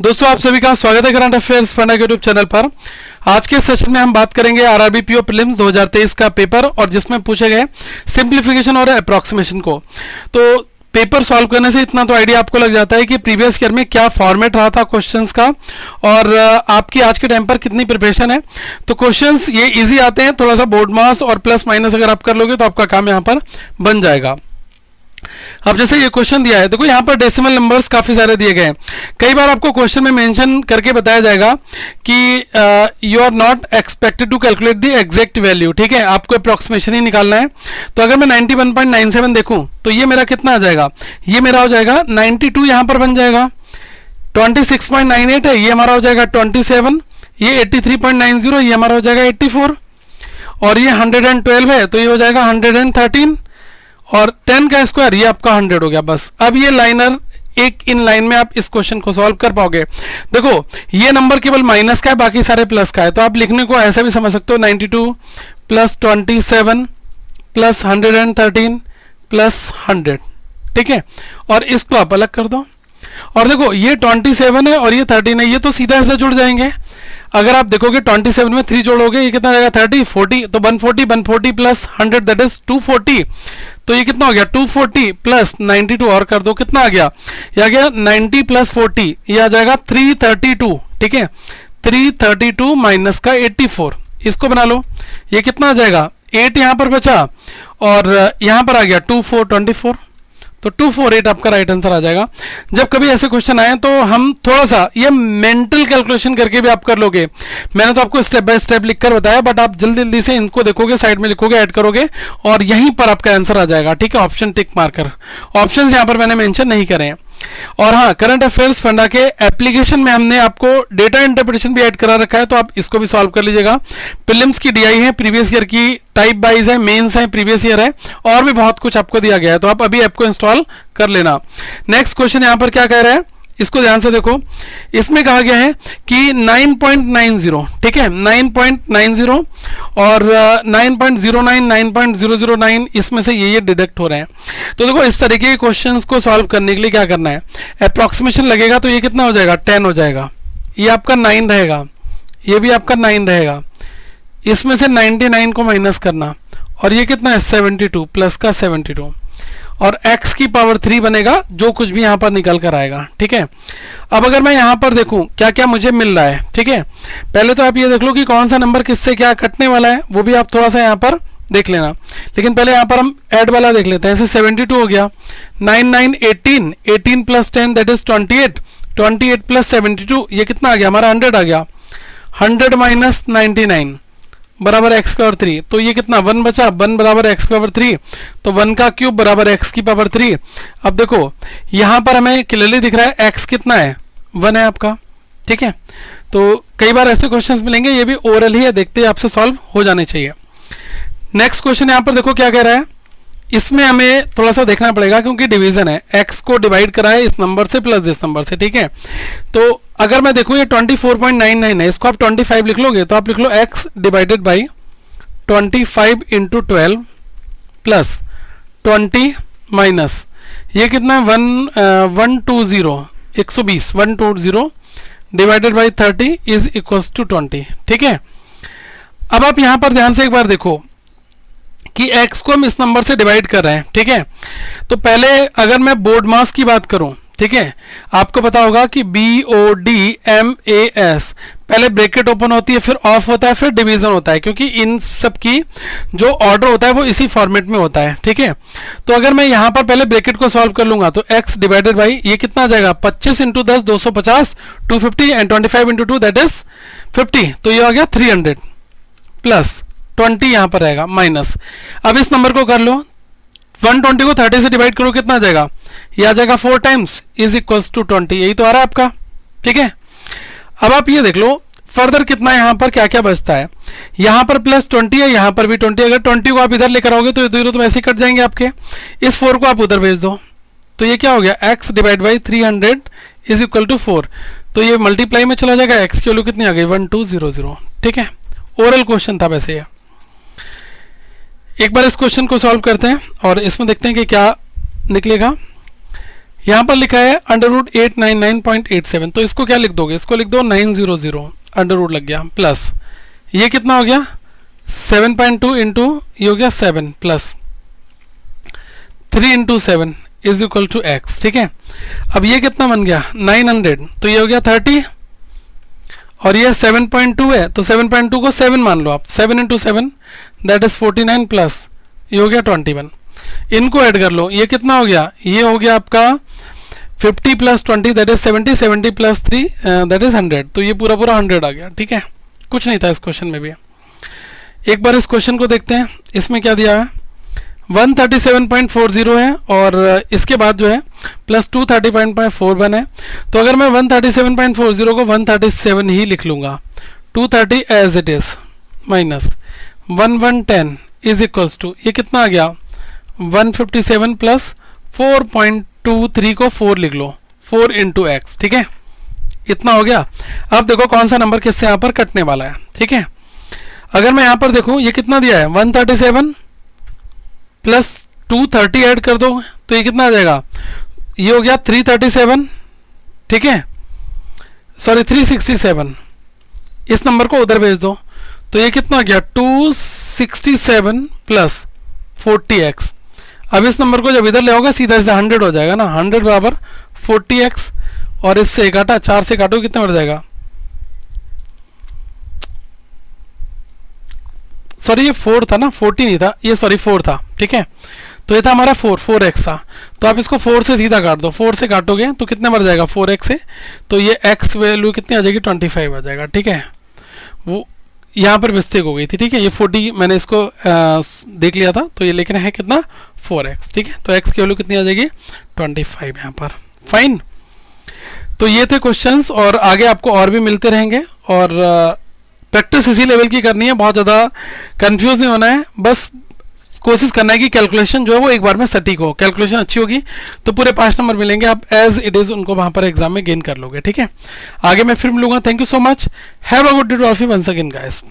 दोस्तों आप सभी का स्वागत है करंट अफेयर्स फंडा के यूट्यूब चैनल पर। आज के सेशन में हम बात करेंगे आरआरबी पीओ प्रीलिम्स 2023 का पेपर और जिसमें पूछे गए सिंप्लीफिकेशन और अप्रॉक्सीमेशन को। तो पेपर सॉल्व करने से इतना तो आइडिया आपको लग जाता है कि प्रीवियस ईयर में क्या फॉर्मेट रहा था क्वेश्चंस का और आपकी आज के टाइम पर कितनी प्रिपरेशन है। तो क्वेश्चंस ये इजी आते हैं, थोड़ा सा बोर्ड मास और प्लस माइनस अगर आप कर लोगे तो आपका काम यहाँ पर बन जाएगा। अब जैसे ये क्वेश्चन दिया है, देखो यहाँ पर डेसिमल नंबर्स काफी सारे दिए गए हैं। कई बार आपको क्वेश्चन में मेंशन करके बताया जाएगा कि you are not expected to calculate the exact value, ठीक है, आपको अप्रोक्सीमेशन ही निकालना है। तो अगर मैं 91.97 देखूं तो ये मेरा कितना आ जाएगा, ये मेरा हो जाएगा 92, यहां पर बन जाएगा 26.98 है, ये हमारा हो जाएगा 27, ये 83.90, ये हमारा हो जाएगा 84 और ये 112 है तो ये हो जाएगा 113 और 10 का स्क्वायर ये आपका 100 हो गया। बस अब ये लाइनर एक इन लाइन में आप इस क्वेश्चन को सॉल्व कर पाओगे। देखो ये नंबर केवल माइनस का है, बाकी सारे प्लस का है, तो आप लिखने को ऐसे भी समझ सकते हो 92 प्लस 27 प्लस 113 प्लस 100, ठीक है। और इसको आप अलग कर दो और देखो ये 27 है और ये 13 है, ये तो सीधा ऐसे जुड़ जाएंगे। अगर आप देखोगे 27 में 3 जोड़ोगे ये कितना आएगा 30, 40, तो 140 प्लस 100 दैट इज 240, तो ये कितना हो गया 240 प्लस 92 और कर दो, कितना आ गया, ये आ गया 90 प्लस 40, ये आ जाएगा 332, ठीक है। 332 माइनस का 84, इसको बना लो, ये कितना आ जाएगा 8 यहां पर बचा और यहां पर आ गया 2424, तो 248 आपका राइट आंसर आ जाएगा। जब कभी ऐसे क्वेश्चन आए तो हम थोड़ा सा ये मेंटल कैलकुलेशन करके भी आप कर लोगे। मैंने तो आपको स्टेप बाय स्टेप लिखकर बताया, बट आप जल्दी जल्दी से इनको देखोगे, साइड में लिखोगे, ऐड करोगे और यहीं पर आपका आंसर आ जाएगा, ठीक है। ऑप्शन टिक मार्कर, ऑप्शन यहां पर मैंने मेंशन नहीं करे हैं। और हाँ, करंट अफेयर्स फंडा के एप्लीकेशन में हमने आपको डेटा इंटरप्रिटेशन भी ऐड करा रखा है, तो आप इसको भी सॉल्व कर लीजिएगा। प्रीलिम्स की डीआई है, प्रीवियस ईयर की टाइप वाइज है, मेंस है, प्रीवियस ईयर है और भी बहुत कुछ आपको दिया गया है, तो आप अभी ऐप को इंस्टॉल कर लेना। नेक्स्ट क्वेश्चन यहां पर क्या कह रहा है, इसको ध्यान से देखो। इसमें कहा गया है कि 9.90, ठीक है, 9.90 और 9.09, 9.009 इसमें से ये डिडक्ट हो रहे हैं। तो देखो इस तरीके के क्वेश्चंस को सॉल्व करने के लिए क्या करना है, अप्रॉक्सीमेशन लगेगा तो ये कितना हो जाएगा 10 हो जाएगा, ये आपका 9 रहेगा, ये भी आपका 9 रहेगा, इसमें से 99 को माइनस करना और ये कितना है 72 प्लस का 72 और x की पावर 3 बनेगा, जो कुछ भी यहां पर निकल कर आएगा, ठीक है। अब अगर मैं यहां पर देखूं क्या क्या मुझे मिल रहा है, ठीक है, पहले तो आप ये देख लो कि कौन सा नंबर किससे क्या कटने वाला है, वो भी आप थोड़ा सा यहां पर देख लेना। लेकिन पहले यहां पर हम ऐड वाला देख लेते हैं। ऐसे 72 हो गया, 9 9 18, 18 प्लस 10 दैट इज 28, 28 प्लस 72 ये कितना आ गया हमारा 100 आ गया, 100 माइनस 99 बराबर x की पावर 3, तो ये कितना 1 बचा, 1 बराबर x की पावर 3, तो 1 का क्यूब बराबर x की पावर 3। अब देखो यहां पर हमें क्लियरली दिख रहा है x कितना है 1 है आपका, ठीक है। तो कई बार ऐसे क्वेश्चंस मिलेंगे, ये भी ओरल ही है, देखते ही आपसे सॉल्व हो जाने चाहिए। नेक्स्ट क्वेश्चन यहां पर देखो क्या कह रहा है, इसमें हमें थोड़ा सा देखना पड़ेगा क्योंकि डिवीजन है, x को डिवाइड करा है इस नंबर से प्लस इस नंबर से, ठीक है। तो अगर मैं देखूं ये 24.99 है, इसको आप 25 लिख लोगे तो आप लिख लो x divided by 25 into 12 plus 20 minus ये कितना है 120 divided by 30 is equals to 20, ठीक है। अब आप यहां पर ध्यान से एक बार देखो कि x को हम इस नंबर से डिवाइड कर रहे हैं, ठीक है। तो पहले अगर मैं बोर्ड मास की बात करूं, ठीक है, आपको पता होगा कि BODMAS पहले ब्रैकेट ओपन होती है, फिर ऑफ होता है, फिर डिवीजन होता है, क्योंकि इन सब की जो ऑर्डर होता है वो इसी फॉर्मेट में होता है, ठीक है। तो अगर मैं यहां पर पहले ब्रैकेट को सॉल्व कर लूंगा तो x डिवाइडेड बाई ये कितना आ जाएगा 25 into 10 250, 250 and 25 into 2 that is 50, तो ये आ गया 300 प्लस 20 यहां पर रहेगा माइनस। अब इस नंबर को कर लो, 120 को 30 से डिवाइड करो कितना आ जाएगा, ये आ जाएगा 4 टाइम्स इज इक्वल्स टू 20, यही तो आ रहा है आपका, ठीक है। अब आप ये देख लो फर्दर कितना यहां पर क्या क्या बचता है, यहां पर प्लस 20 है, यहां पर भी 20, अगर 20 को आप इधर लेकर आओगे तो जीरो तो ऐसे कट जाएंगे आपके, इस 4 को आप उधर भेज दो तो ये क्या हो गया x divide by 300 is equal to 4, तो ये मल्टीप्लाई में चला जाएगा, x की वैल्यू कितनी आ गई 1200, ठीक है। ओरल क्वेश्चन था वैसे ये। एक बार इस क्वेश्चन को सॉल्व करते हैं और इसमें देखते हैं कि क्या निकलेगा। यहां पर लिखा है √899.87, तो इसको क्या लिख दोगे, इसको लिख दो 900, अंडर रूट लग गया, प्लस ये कितना हो गया 7.2 इंटू ये हो गया 7 plus 3 into 7 is equal to x. ठीक है, अब ये कितना बन गया 900, तो ये हो गया 30 और ये 7.2 है, तो 7.2 को 7 मान लो आप, 7 इंटू 7 दैट इज 49 प्लस ये हो गया 21। इनको ऐड कर लो, ये कितना हो गया, ये हो गया आपका 50 plus 20 that is 70, 70 plus 3 that is 100, तो ये पूरा पूरा 100 आ गया। ठीक है, कुछ नहीं था इस क्वेश्चन में भी। एक बार इस क्वेश्चन को देखते हैं, इसमें क्या दिया है 137.40 है और इसके बाद जो है प्लस 230.41 है, तो अगर मैं 137.40 को 137 ही लिख लूंगा, 230 as it is minus 1110 is equals to ये कितना आ गया 157 प्लस 4.23 को 4 लिख लो, 4 इंटू एक्स। ठीक है, इतना हो गया। अब देखो कौन सा नंबर किससे यहाँ पर कटने वाला है। ठीक है, अगर मैं यहाँ पर देखूँ ये कितना दिया है 137 प्लस 230 ऐड कर दो तो ये कितना आ जाएगा, ये हो गया 337। ठीक है, सॉरी 367, इस नंबर को उधर भेज दो तो ये कितना आ गया 267 प्लस 40x। अब इस नंबर को जब इधर ले आओगे सीधा सीधा 100 हो जाएगा ना, 100 बराबर 40x और इससे काटा 4 से काटो कितना बढ़ जाएगा, सॉरी ये 4 था ना, 40 नहीं था ये, सॉरी 4 था। ठीक है, तो ये था हमारा 4x था, तो आप इसको 4 से सीधा काट दो, 4 से काटोगे तो कितना बढ़ जाएगा 4x से, तो ये x वैल्यू कितनी आ जाएगी 25 आ जाएगा। ठीक है, वो यहाँ पर मिस्टेक हो गई थी। ठीक है, ये 40 मैंने इसको देख लिया था, तो ये लेकिन है कितना 4x। ठीक है, तो x की वैल्यू कितनी आ जाएगी 25 यहाँ पर। फाइन, तो ये थे क्वेश्चंस और आगे आपको और भी मिलते रहेंगे और प्रैक्टिस इसी लेवल की करनी है, बहुत ज़्यादा कंफ्यूज नहीं होना है, बस कोशिश करना है कि कैलकुलेशन जो है वो एक बार में सटीक हो, कैलकुलेशन अच्छी होगी तो पूरे 5 नंबर मिलेंगे, आप एज इट इज़ उनको वहाँ पर एग्जाम में गेन कर लोगे। ठीक है, आगे मैं फिर मिलूंगा, thank you so much, have a good day to all of you once again guys.